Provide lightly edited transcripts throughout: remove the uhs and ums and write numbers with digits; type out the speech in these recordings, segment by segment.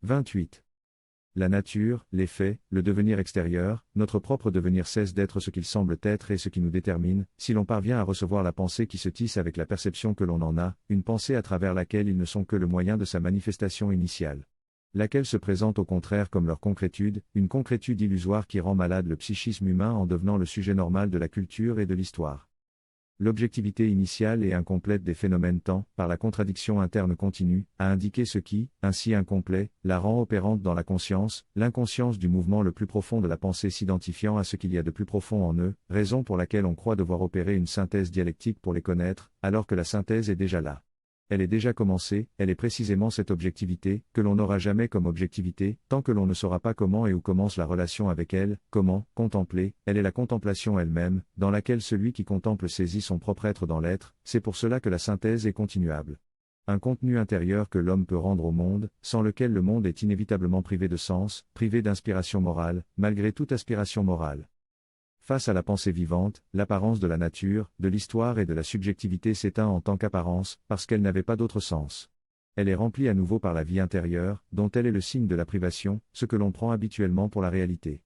28. La nature, les faits, le devenir extérieur, notre propre devenir cesse d'être ce qu'il semble être et ce qui nous détermine, si l'on parvient à recevoir la pensée qui se tisse avec la perception que l'on en a, une pensée à travers laquelle ils ne sont que le moyen de sa manifestation initiale. Laquelle se présente au contraire comme leur concrétude, une concrétude illusoire qui rend malade le psychisme humain en devenant le sujet normal de la culture et de l'histoire. L'objectivité initiale et incomplète des phénomènes tend, par la contradiction interne continue, à indiquer ce qui, ainsi incomplet, la rend opérante dans la conscience, l'inconscience du mouvement le plus profond de la pensée s'identifiant à ce qu'il y a de plus profond en eux, raison pour laquelle on croit devoir opérer une synthèse dialectique pour les connaître, alors que la synthèse est déjà là. Elle est déjà commencée, elle est précisément cette objectivité, que l'on n'aura jamais comme objectivité, tant que l'on ne saura pas comment et où commence la relation avec elle, comment, contempler, elle est la contemplation elle-même, dans laquelle celui qui contemple saisit son propre être dans l'être, c'est pour cela que la synthèse est continuable. Un contenu intérieur que l'homme peut rendre au monde, sans lequel le monde est inévitablement privé de sens, privé d'inspiration morale, malgré toute aspiration morale. Face à la pensée vivante, l'apparence de la nature, de l'histoire et de la subjectivité s'éteint en tant qu'apparence, parce qu'elle n'avait pas d'autre sens. Elle est remplie à nouveau par la vie intérieure, dont elle est le signe de la privation, ce que l'on prend habituellement pour la réalité.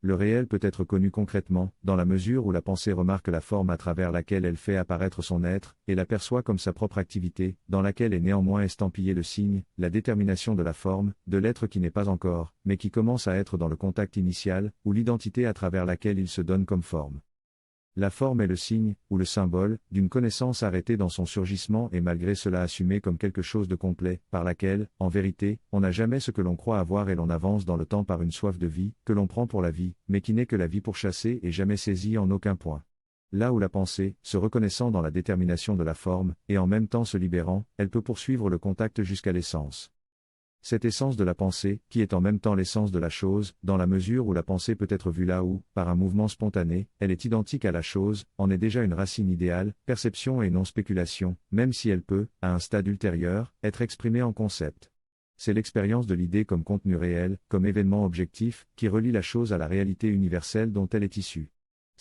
Le réel peut être connu concrètement, dans la mesure où la pensée remarque la forme à travers laquelle elle fait apparaître son être, et l'aperçoit comme sa propre activité, dans laquelle est néanmoins estampillé le signe, la détermination de la forme, de l'être qui n'est pas encore, mais qui commence à être dans le contact initial, ou l'identité à travers laquelle il se donne comme forme. La forme est le signe, ou le symbole, d'une connaissance arrêtée dans son surgissement et malgré cela assumée comme quelque chose de complet, par laquelle, en vérité, on n'a jamais ce que l'on croit avoir et l'on avance dans le temps par une soif de vie, que l'on prend pour la vie, mais qui n'est que la vie pourchassée et jamais saisie en aucun point. Là où la pensée, se reconnaissant dans la détermination de la forme, et en même temps se libérant, elle peut poursuivre le contact jusqu'à l'essence. Cette essence de la pensée, qui est en même temps l'essence de la chose, dans la mesure où la pensée peut être vue là où, par un mouvement spontané, elle est identique à la chose, en est déjà une racine idéale, perception et non spéculation, même si elle peut, à un stade ultérieur, être exprimée en concept. C'est l'expérience de l'idée comme contenu réel, comme événement objectif, qui relie la chose à la réalité universelle dont elle est issue.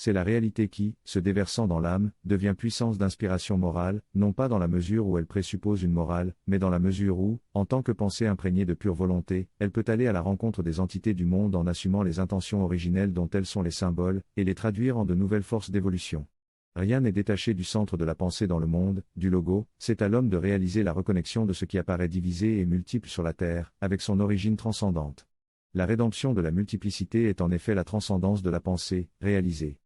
C'est la réalité qui, se déversant dans l'âme, devient puissance d'inspiration morale, non pas dans la mesure où elle présuppose une morale, mais dans la mesure où, en tant que pensée imprégnée de pure volonté, elle peut aller à la rencontre des entités du monde en assumant les intentions originelles dont elles sont les symboles, et les traduire en de nouvelles forces d'évolution. Rien n'est détaché du centre de la pensée dans le monde, du logo, c'est à l'homme de réaliser la reconnexion de ce qui apparaît divisé et multiple sur la terre, avec son origine transcendante. La rédemption de la multiplicité est en effet la transcendance de la pensée, réalisée.